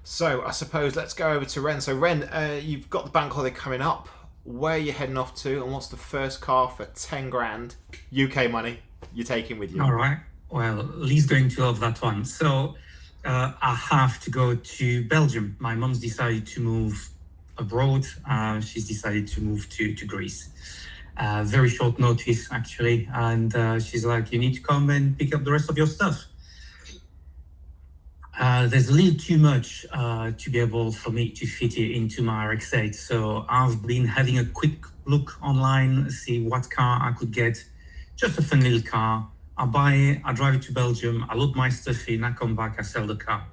So I suppose let's go over to Ren. So Ren, you've got the bank holiday coming up. Where are you heading off to, and what's the first car for 10 grand UK money you're taking with you? All right. Well, Lee's going to love that one. So I have to go to Belgium. My mom's decided to move abroad. She's decided to move to Greece. Very short notice, actually. And she's like, you need to come and pick up the rest of your stuff. There's a little too much to be able for me to fit it into my RX-8. So I've been having a quick look online, see what car I could get. Just a fun little car. I buy it, I drive it to Belgium, I load my stuff in, I come back, I sell the car.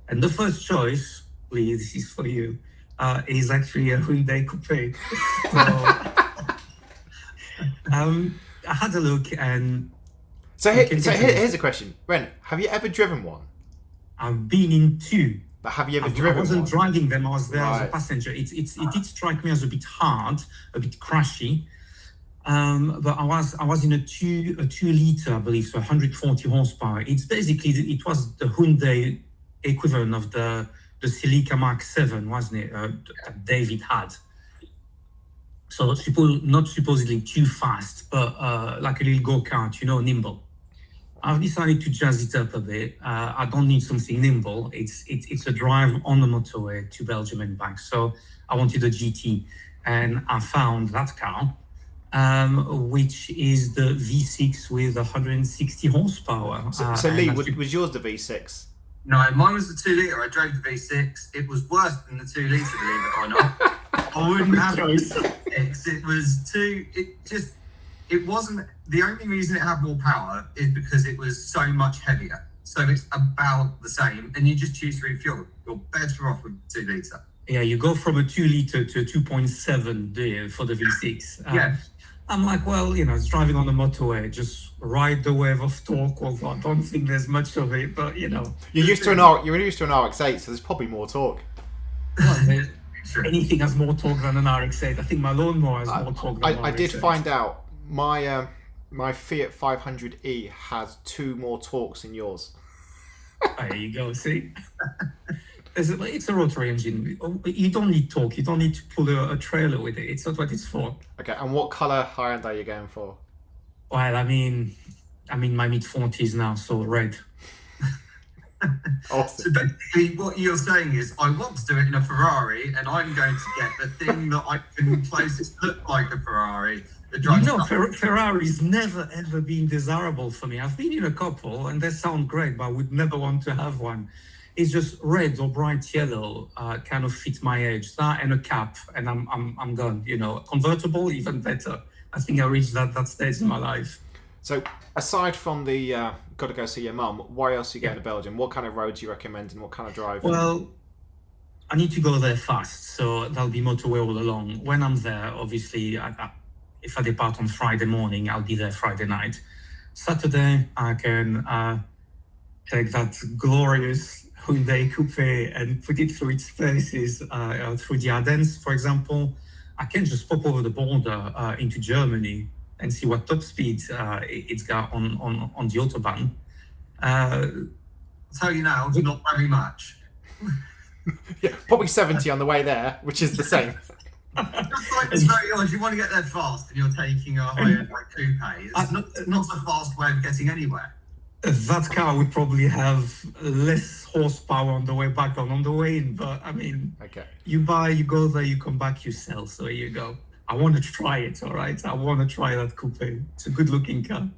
And the first choice, Lee, this is for you, is actually a Hyundai Coupe. So I had a look and... Here's a question. Ren, have you ever driven one? I've been in two. But have you ever driven one? I wasn't driving them, I was there as a passenger. It did strike me as a bit hard, a bit crashy. But I was in a 2 liter, I believe, so 140 horsepower. It was the Hyundai equivalent of the Celica Mark 7, wasn't it? That David had. So not supposedly too fast, but like a little go-kart, nimble. I've decided to jazz it up a bit. I don't need something nimble. It's a drive on the motorway to Belgium and back. So I wanted a GT, and I found that car. Which is the V6 with 160 horsepower. So Lee, was yours the V6? No, mine was the 2 litre. I drove the V6. It was worse than the 2 litre, believe it or not. I wouldn't have it. It was too. It wasn't. The only reason it had more power is because it was so much heavier. So it's about the same, and you just choose through fuel. You're better off with 2 litre. Yeah, you go from a 2 litre to a 2.7 for the V6. Yeah. I'm like, well, it's driving on the motorway, just ride the wave of torque. Although I don't think there's much of it, but You're used to an RX-8, so there's probably more torque. Well, anything has more torque than an RX-8. I think my lawnmower has more torque than an RX-8. I did find out my Fiat 500e has 2 more torques than yours. There you go. See. It's a rotary engine. You don't need torque. You don't need to pull a trailer with it. It's not what it's for. Okay, and what colour Hyundai are you going for? Well, I'm in my mid-40s now, so red. Awesome. So basically what you're saying is, I want to do it in a Ferrari, and I'm going to get the thing that I can closest look like a Ferrari. Ferrari's never, ever been desirable for me. I've been in a couple, and they sound great, but I would never want to have one. It's just red or bright yellow kind of fits my age. That and a cap, and I'm done. Convertible, even better. I think I reached that stage in my life. So aside from the got to go see your mum, why else are you going to Belgium? What kind of roads do you recommend, and what kind of drive? Well, I need to go there fast, so that'll be motorway all along. When I'm there, obviously, if I depart on Friday morning, I'll be there Friday night. Saturday, I can take that glorious Hyundai Coupe and put it through its paces through the Ardennes, for example. I can just pop over the border into Germany and see what top speed it's got on the Autobahn. I'll tell you now, not very much. Yeah, probably 70 on the way there, which is the same. Just like it's very odd. You want to get there fast, and you're taking a high-end coupe. It's not a fast way of getting anywhere. That car would probably have less horsepower on the way back than on the way in, but okay. You buy, you go there, you come back, you sell. So here you go. I want to try it, all right? I want to try that coupe. It's a good-looking car.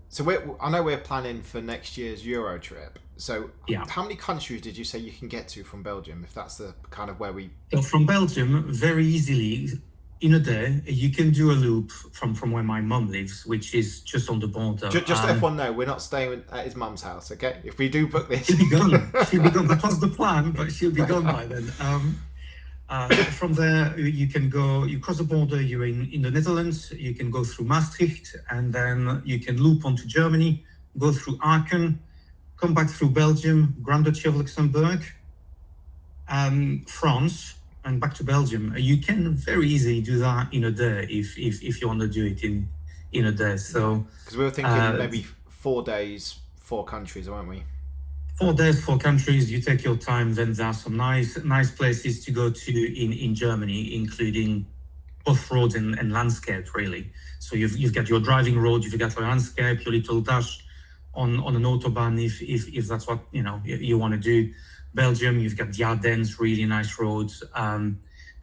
So I know we're planning for next year's Euro trip. So yeah. How many countries did you say you can get to from Belgium, if that's the kind of where we... So from Belgium, very easily, in a day, you can do a loop from where my mum lives, which is just on the border. Just let everyone know, we're not staying at his mum's house, okay? If we do book this... She'll be gone. That was the plan, but she'll be gone by then. From there, you cross the border, you're in the Netherlands, you can go through Maastricht, and then you can loop onto Germany, go through Aachen, come back through Belgium, Grand Duchy of Luxembourg, France, and back to Belgium. You can very easily do that in a day if you want to do it in a day. So because we were thinking maybe 4 days, 4 countries, weren't we? 4 days, 4 countries. You take your time. Then there are some nice places to go to in Germany, including both roads and landscape, really. So you've got your driving road, you've got your landscape, your little dash on an autobahn if that's what you want to do. Belgium, you've got the Ardennes, really nice roads.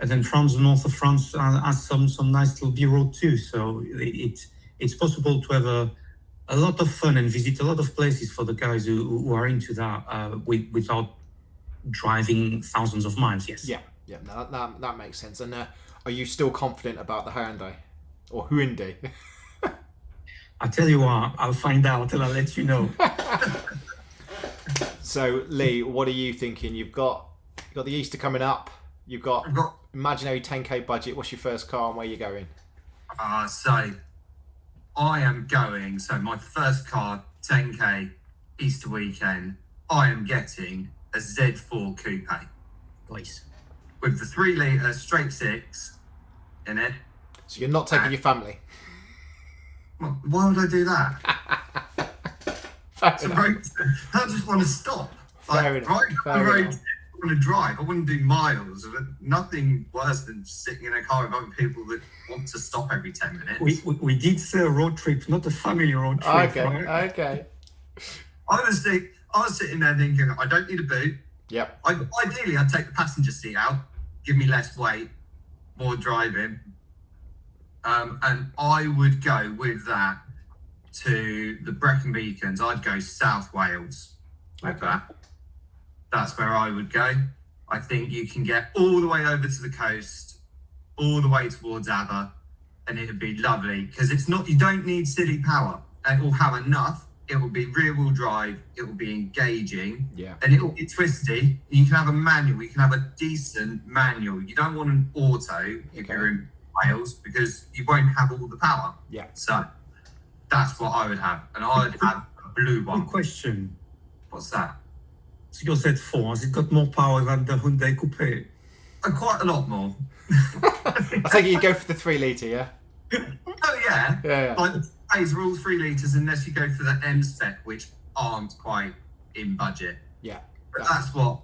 And then France, the north of France, has some nice little B road too. So it's possible to have a lot of fun and visit a lot of places for the guys who are into that without driving thousands of miles. Yes. Yeah. No, that makes sense. And are you still confident about the Hyundai or Hyundai? I tell you what, I'll find out and I'll let you know. So Lee, what are you thinking? You've got the Easter coming up. I've got imaginary 10k budget. What's your first car and where you going? So I am going. So my first car, 10k Easter weekend. I am getting a Z4 coupe. Nice. With the 3-litre straight six in it. So you're not taking your family? Well, why would I do that? It's a road trip. I just want to stop. Fair enough. Right on the road trip, I want to drive. I wouldn't do miles. Nothing worse than sitting in a car with other people that want to stop every 10 minutes. We did say a road trip, not a family road trip. Okay, right? okay. I was sitting there thinking, I don't need a boot. Yep. Ideally, I'd take the passenger seat out, give me less weight, more driving. And I would go with that to the Brecon Beacons. I'd go South Wales with that. That's where I would go. I think you can get all the way over to the coast, all the way towards Aber, and it'd be lovely because you don't need silly power. It will have enough. It will be rear-wheel drive. It will be engaging. Yeah. And it will be twisty. You can have a manual. You can have a decent manual. You don't want an auto if you're in Wales because you won't have all the power. Yeah. So that's what I would have. And I would have a blue one. Good question. What's that? So your Z4, has it got more power than the Hyundai Coupe? Quite a lot more. I think you go for the 3-litre, yeah? Oh, yeah. Yeah. Like the A's are all 3 litres unless you go for the M spec, which aren't quite in budget. Yeah. But that's what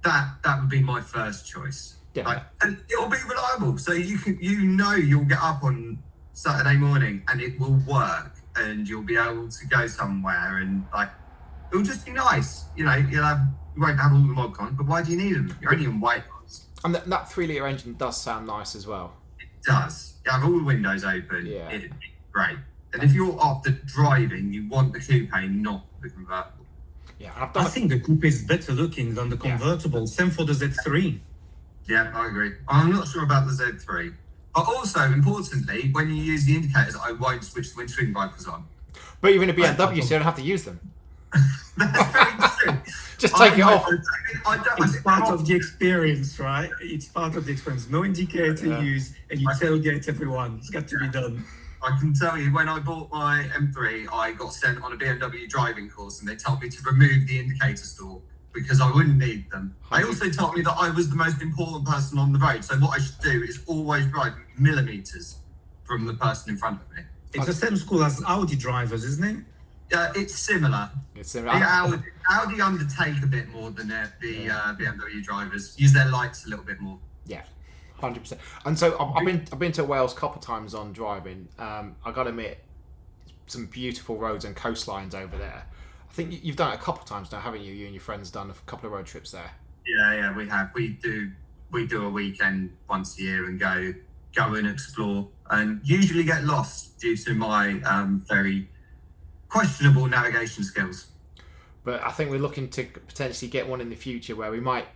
that would be my first choice. Yeah. And it'll be reliable. So you'll get up on Saturday morning and it will work and you'll be able to go somewhere and it'll just be nice. You won't have all the mod cons, but why do you need them? You're only in white ones. And that 3-litre engine does sound nice as well. It does. You have all the windows open. Yeah. It'd be great. And if you're after driving, you want the coupe, not the convertible. Yeah, I think the coupe is better looking than the convertible. Same for the Z3. Yeah, I agree. I'm not sure about the Z3. But also, importantly, when you use the indicators, I won't switch the windscreen wipers on. But you're in a BMW, so you don't have to use them. That's very true. Just take it off. It's part of the experience, right? It's part of the experience. No indicator use, and you tailgate everyone. It's got to be done. I can tell you, when I bought my M3, I got sent on a BMW driving course and they told me to remove the indicator store because I wouldn't need them. They also told me that I was the most important person on the road. So what I should do is always drive millimeters from the person in front of me. It's the same school as Audi drivers, isn't it? It's similar. Audi undertake a bit more than the BMW drivers. Use their lights a little bit more. Yeah. 100%. And so I've been to Wales a couple of times on driving. I got to admit, some beautiful roads and coastlines over there. I think you've done it a couple of times now, haven't you? You and your friends done a couple of road trips there. Yeah, we have. We do a weekend once a year and go and explore, and usually get lost due to my very questionable navigation skills. But I think we're looking to potentially get one in the future where we might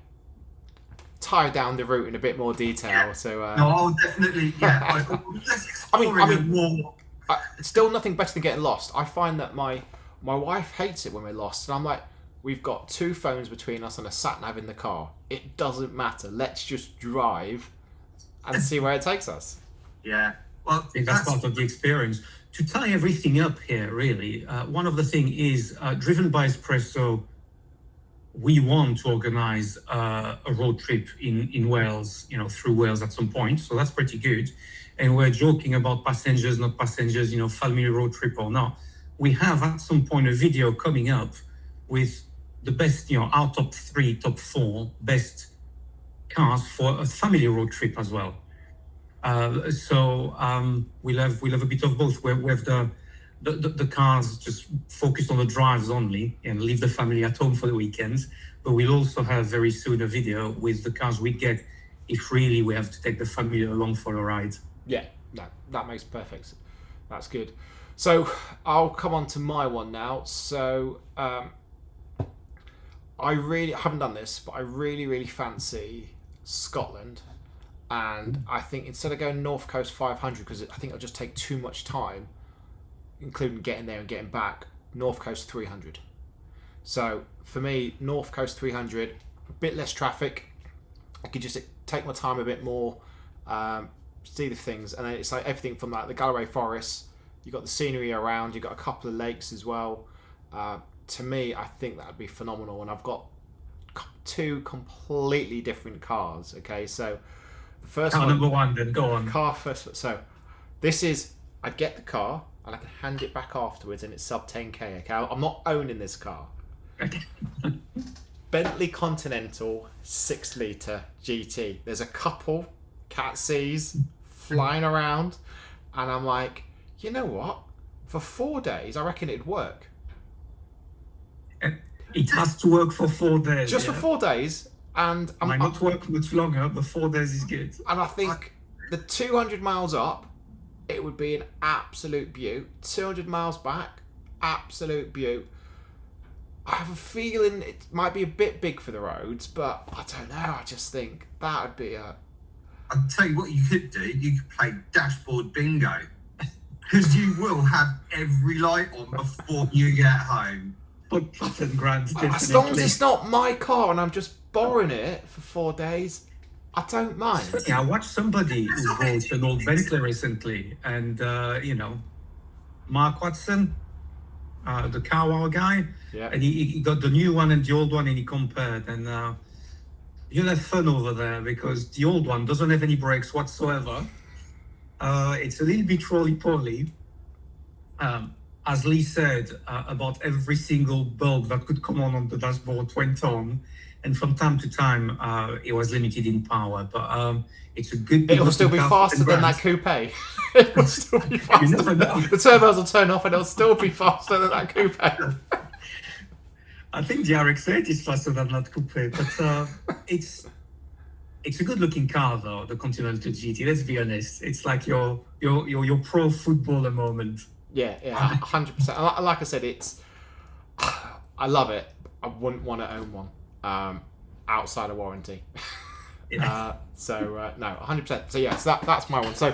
tie down the route in a bit more detail. Yeah. So no, I'll definitely. Yeah, I mean, more. Still nothing better than getting lost. I find that my wife hates it when we're lost, and I'm like, we've got 2 phones between us and a sat nav in the car. It doesn't matter. Let's just drive and see where it takes us. Yeah, well, I think that's part of the experience. To tie everything up here, really, one of the things is driven by Espresso. We want to organize a road trip in Wales, through Wales at some point. So that's pretty good. And we're joking about passengers, not passengers, family road trip or not. We have at some point a video coming up with the best, our top 3, top 4 best cars for a family road trip as well. So we'll have a bit of both. We have the cars just focused on the drives only and leave the family at home for the weekends. But we'll also have very soon a video with the cars we get if really we have to take the family along for a ride. Yeah, no, that makes perfect sense. That's good. So I'll come on to my one now. So I haven't done this, but I really fancy Scotland. And I think instead of going North Coast 500, because I think it'll just take too much time, including getting there and getting back, North Coast 300. So for me, North Coast 300, a bit less traffic. I could just take my time a bit more, see the things, and then it's like everything from like the Galloway Forest. You've got the scenery around. You've got a couple of lakes as well. To me, I think that would be phenomenal. And I've got 2 completely different cars. Okay, so the first car number 1, then go on. Car first. So this is, I get the car and I can hand it back afterwards, and it's sub 10k. Okay, I'm not owning this car. Okay. Bentley Continental 6-litre GT. There's a couple Cat C's flying around, and I'm like, you know what? For 4 days, I reckon it'd work. It has to work for 4 days. Just for 4 days, and might not work much longer, but 4 days is good. And I think the 200 miles up, it would be an absolute beaut. 200 miles back, absolute beaut. I have a feeling it might be a bit big for the roads, but I don't know. I just think that would be a... I'll tell you what you could do. You could play dashboard bingo. Because you will have every light on before you get home. As long as it's not my car and I'm just borrowing it for 4 days, I don't mind. Yeah, I watched somebody who bought an old Bentley recently, and Mark Watson, the car wow guy, and he got the new one and the old one, and he compared, and you'll have fun over there because the old one doesn't have any brakes whatsoever. It's a little bit roly-poly. As Lee said, about every single bulb that could come on the dashboard went on, and from time to time it was limited in power. But it's a good. It will still be faster than that coupe. It will still be faster. You never know. The turbos will turn off, and it'll still be faster than that coupe. I think the RX-8 is faster than that coupe, but it's a good-looking car though. The Continental GT. Let's be honest. It's like your pro footballer moment. Yeah, 100%. Like I said, I love it. I wouldn't want to own one outside of warranty. No, 100%. So yeah, so that's my one. So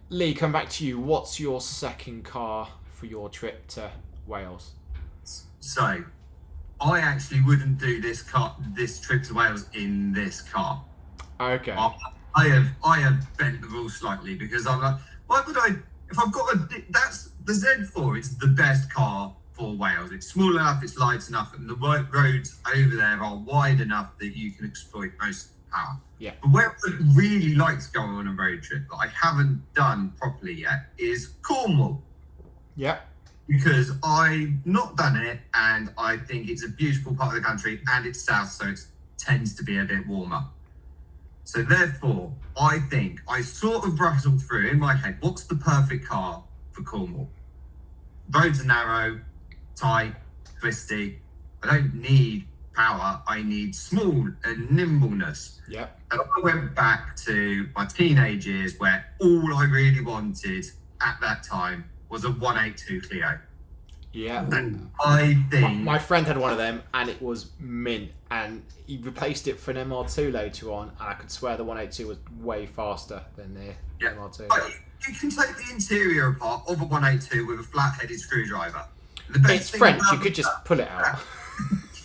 Lee, come back to you. What's your second car for your trip to Wales? So, I actually wouldn't do this trip to Wales in this car. Okay. I have bent the rules slightly because I'm like, why would I? If I've got that's the Z4. It's the best car for Wales. It's small enough, it's light enough, and the roads over there are wide enough that you can exploit most of the power. Yeah. But where I would really like to go on a road trip that I haven't done properly yet is Cornwall. Yeah. Because I've not done it, and I think it's a beautiful part of the country, and it's south, so it tends to be a bit warmer. So therefore, I think I sort of rattled through in my head, what's the perfect car for Cornwall? Roads are narrow, tight, twisty. I don't need power. I need small and nimbleness. Yep. And I went back to my teenage years where all I really wanted at that time was a 182 Clio. Yeah. And I think... My friend had one of them, and it was mint. And he replaced it for an MR2 later on, and I could swear the 182 was way faster than the MR2. But you can take the interior apart of a 182 with a flat-headed screwdriver. It's French, you could just pull it out.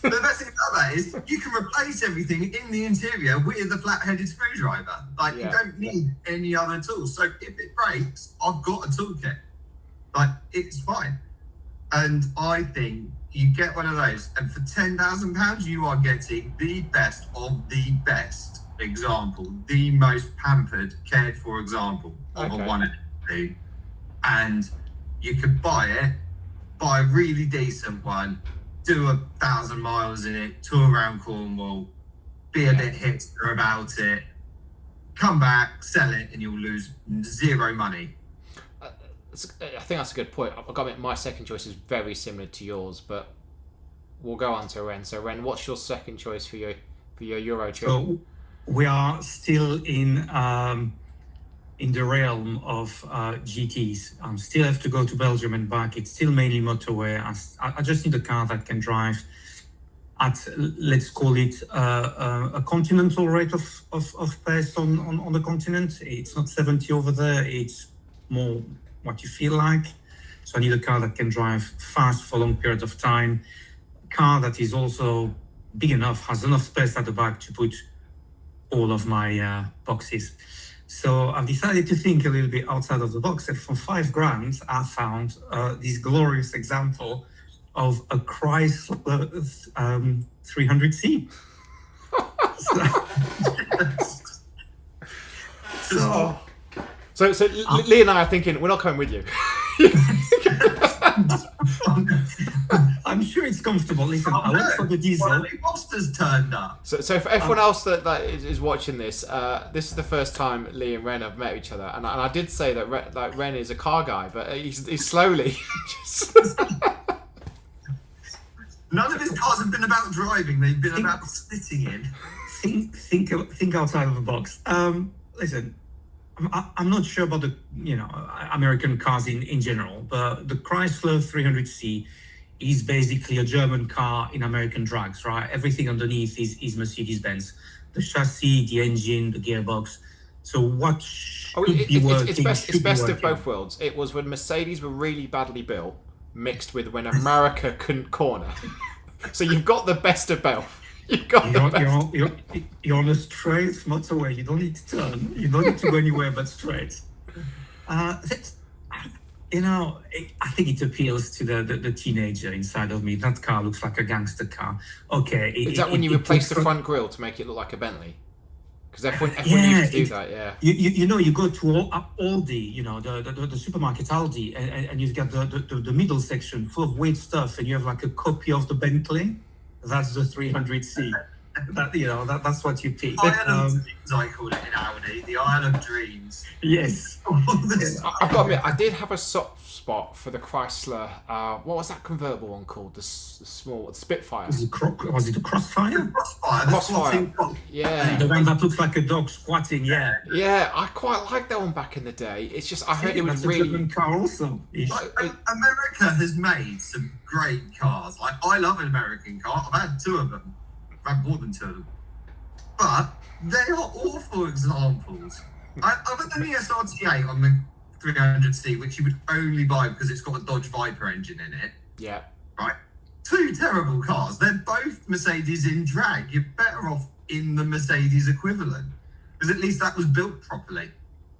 The best thing about that is you can replace everything in the interior with a flat-headed screwdriver. Like, you don't need any other tools. So if it breaks, I've got a toolkit. Like, it's fine. And I think you get one of those, and for £10,000, you are getting the best of the best example, the most pampered, cared for example of a 182. And you could buy a really decent one, do 1,000 miles in it, tour around Cornwall, be a bit hipster about it, come back, sell it, and you'll lose zero money. I think that's a good point. I've got to admit, my second choice is very similar to yours, but we'll go on to Ren. So, Ren, what's your second choice for your Euro trip? So we are still in the realm of GTs. I still have to go to Belgium and back. It's still mainly motorway. I just need a car that can drive at, let's call it, a continental rate of pace on the continent. It's not 70 over there. It's more what you feel like. So I need a car that can drive fast for long periods of time. A car that is also big enough, has enough space at the back to put all of my boxes. So I've decided to think a little bit outside of the box, and for $5,000, I found this glorious example of a Chrysler 300C. So Lee and I are thinking, we're not coming with you. I'm sure it's comfortable. Listen, I went for the diesel. Well, the monsters turned up. So for everyone else that is watching this, this is the first time Lee and Ren have met each other, and I did say that Ren is a car guy, but he's slowly just... None of his cars have been about driving; they've been about sitting in. Think outside of the box. Listen, I'm not sure about the American cars in general, but the Chrysler 300C is basically a German car in American drags, right? Everything underneath is Mercedes-Benz. The chassis, the engine, the gearbox. So what should be working? It's best of both worlds. It was when Mercedes were really badly built, mixed with when America couldn't corner. So you've got the best of both. You're on a straight motorway. You don't need to turn. You don't need to go anywhere but straight. I think it appeals to the teenager inside of me. That car looks like a gangster car. Okay. Is that when you replace the front grille to make it look like a Bentley? Because everyone used to do that, yeah. You go to Aldi, the supermarket Aldi, and you've got the middle section full of weird stuff, and you have like a copy of the Bentley. That's the 300C. That's what you pick. Island Dreams, I call it in Audi. The Island of Dreams. Yes. I've got to admit, I did have a soft spot for the Chrysler. What was that convertible one called? The small Spitfire. Was it a Crossfire? Crossfire. Yeah. The one that looks like a dog squatting. Yeah. Yeah, I quite liked that one back in the day. It's just I heard it was really. A German car also. America has made some great cars. Like I love an American car. I've had two of them. I've had more than two of them. But they are awful examples. I've had the SRT8 on the 300C, which you would only buy because it's got a Dodge Viper engine in it. Yeah. Right? Two terrible cars. They're both Mercedes in drag. You're better off in the Mercedes equivalent. Because at least that was built properly.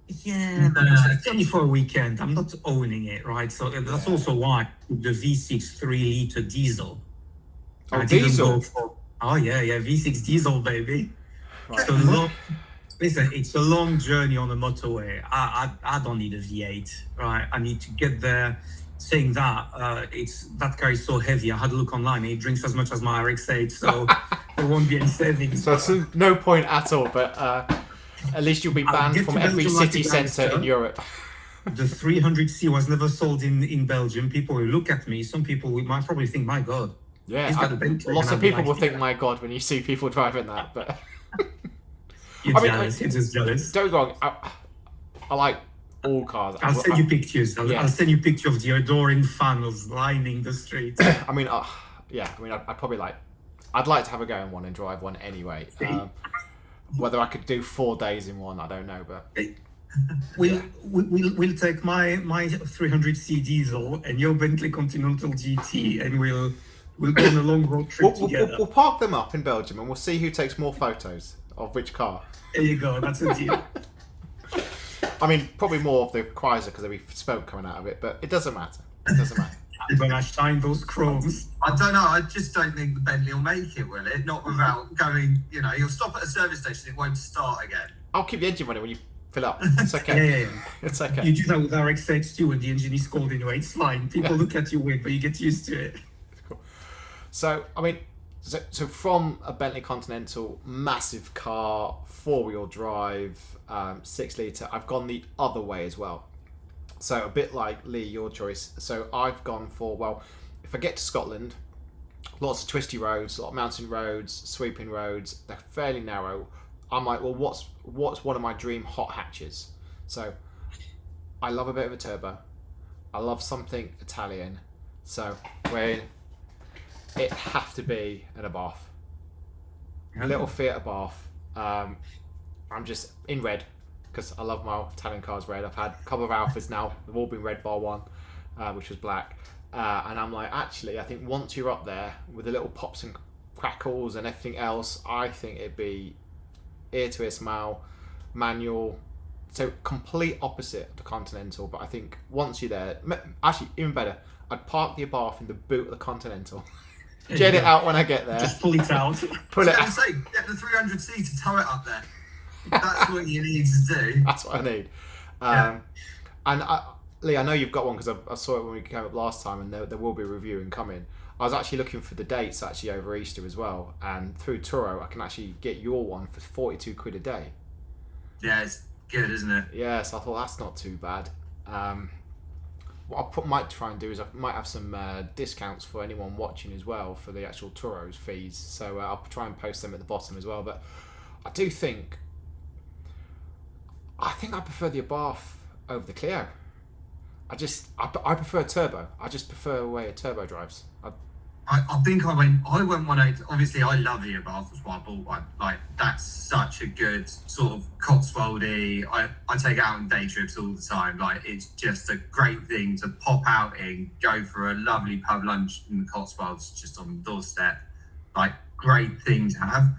Yeah, but it's only for a weekend. I'm not owning it, right? So that's also why the V6 3-liter diesel. Oh, diesel? V6 diesel, baby. Right. It's a long journey on the motorway. I don't need a V8, right? I need to get there. Saying that, that car is so heavy. I had a look online. It drinks as much as my RX-8, so there won't be any savings. So it's no point at all. But at least you'll be banned from every city centre in Europe. The 300C was never sold in Belgium. People will look at me. Some people might probably think, "My God." Yeah, lots of people will think, "My God," when you see people driving that. But you're just jealous. Don't get me wrong. I like all cars. I'll send you pictures. I'll send you a picture of the adoring fans lining the streets. I mean, I'd probably I'd like to have a go in one and drive one anyway. Whether I could do 4 days in one, I don't know, but we'll take my 300C diesel and your Bentley Continental GT, and we'll go on a long road trip together. We'll park them up in Belgium, and we'll see who takes more photos of which car. There you go. That's a deal. I mean, probably more of the Chrysler because there'll be smoke coming out of it, but it doesn't matter. When I shine those chromes. I don't know. I just don't think the Bentley will make it, will it? Not without going, you'll stop at a service station, it won't start again. I'll keep the engine running when you fill up. It's okay. Yeah. It's okay. You do that with RX-8 too when the engine is cold anyway. It's fine. People look at you weird, but you get used to it. Cool. So I mean, so from a Bentley Continental, massive car, 4-wheel drive, 6 litre, I've gone the other way as well. So a bit like Lee, your choice. So I've gone for, well, if I get to Scotland, lots of twisty roads, a lot of mountain roads, sweeping roads. They're fairly narrow. I'm like, well, what's one of my dream hot hatches? So I love a bit of a turbo. I love something Italian. So it have to be an Abarth. Little Fiat Abarth. I'm just in red because I love my Italian cars red. I've had a couple of Alphas now. They've all been red bar one, which was black. And I'm like, actually, I think once you're up there with the little pops and crackles and everything else, I think it'd be ear to ear smile, manual. So complete opposite of the Continental. But I think once you're there, actually even better, I'd park the Abarth in the boot of the Continental. Jet it out when I get there. Just pull it out. Pull it out. Say, get the 300 to tow it up there. That's what you need to do. That's what I need. And Lee, I know you've got one because I saw it when we came up last time, and there will be a review incoming. I was actually looking for the dates actually over Easter as well, and through Turo I can actually get your one for 42 quid a day. Yeah, it's good, isn't it? Yeah, so I thought that's not too bad. What I might try and do is I might have some discounts for anyone watching as well for the actual Turo's fees. So I'll try and post them at the bottom as well. But I do think I prefer the Abarth over the Clio. I prefer a turbo. I just prefer the way a turbo drives. I think I went 1.8. Obviously, I love the Abarth. That's why I bought one. Like, that's such a good sort of Cotswoldy. I take it out on day trips all the time. Like, it's just a great thing to pop out in, go for a lovely pub lunch in the Cotswolds just on the doorstep. Like, great thing to have.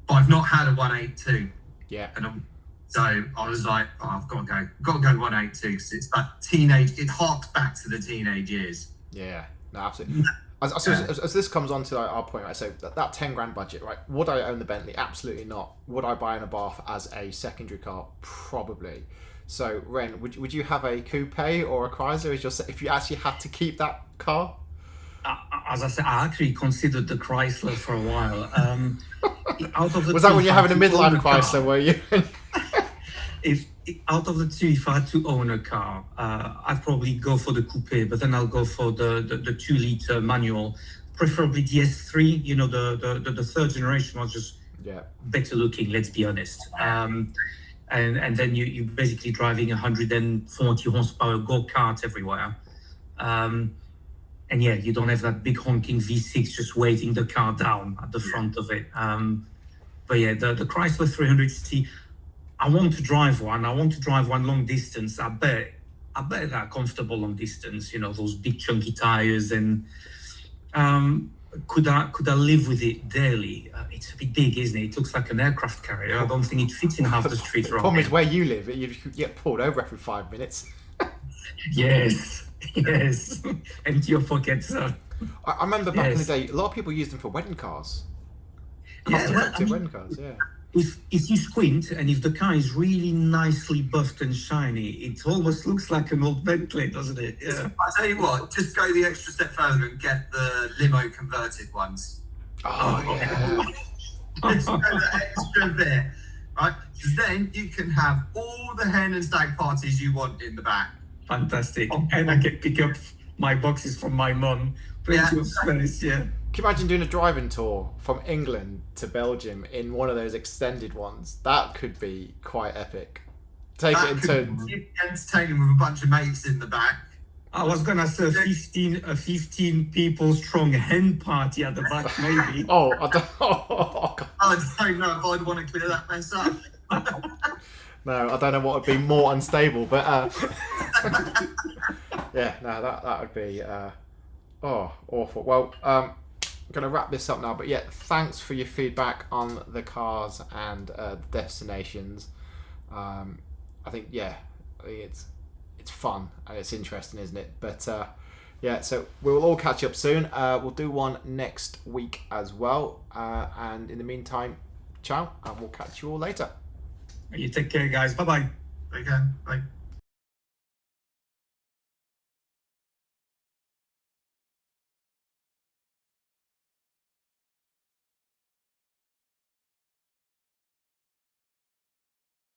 But I've not had a 1.8.2. Yeah. So I was like, I've got to go 1.8.2 because it's that teenage. It harks back to the teenage years. Yeah. No, absolutely. As this comes on to our point, right? So that 10 grand budget, right? Would I own the Bentley? Absolutely not. Would I buy an Abarth as a secondary car? Probably. So Ren, would you have a coupe or a Chrysler if you actually had to keep that car? As I said, I actually considered the Chrysler for a while. Out of the was that when you're having a midlife Chrysler? Were you? Out of the two, if I had to own a car, I'd probably go for the coupe, but then I'll go for the 2-liter manual, preferably the S3. You know, the third generation was just better looking. Let's be honest. And then you're basically driving 140 horsepower go-kart everywhere. And yeah, you don't have that big honking V6 just weighting the car down at the front of it. But yeah, the Chrysler 300cc. I want to drive one. I want to drive one long distance. I bet they're comfortable long distance. You know, those big chunky tires. And could I live with it daily? It's a bit big, isn't it? It looks like an aircraft carrier. I don't think it fits in half the street. The problem is where you live, you get pulled over every 5 minutes. Yes. Empty your pockets. I remember back in the day, a lot of people used them for wedding cars. Cost-effective wedding cars, yeah. If you squint and if the car is really nicely buffed and shiny, it almost looks like an old Bentley, doesn't it? Yeah. I tell you what, just go the extra step further and get the limo converted ones. Oh yeah. Just go the extra bit, right? Because then you can have all the hen and stag parties you want in the back. Fantastic. And I can pick up my boxes from my mum. Plenty of space, yeah. Can you imagine doing a driving tour from England to Belgium in one of those extended ones? That could be quite epic. Take it in turns. Entertaining with a bunch of mates in the back. I was gonna say 15 people strong hen party at the back, maybe. I don't know if I'd want to clear that mess up. No, I don't know what would be more unstable, but yeah, no, that would be awful. Well, I'm gonna wrap this up now, but yeah, thanks for your feedback on the cars and destinations. I think it's fun and it's interesting, isn't it? But yeah, so we'll all catch up soon. We'll do one next week as well, and in the meantime, ciao, and we'll catch you all later. You take care, guys. Bye-bye. Take care. Bye.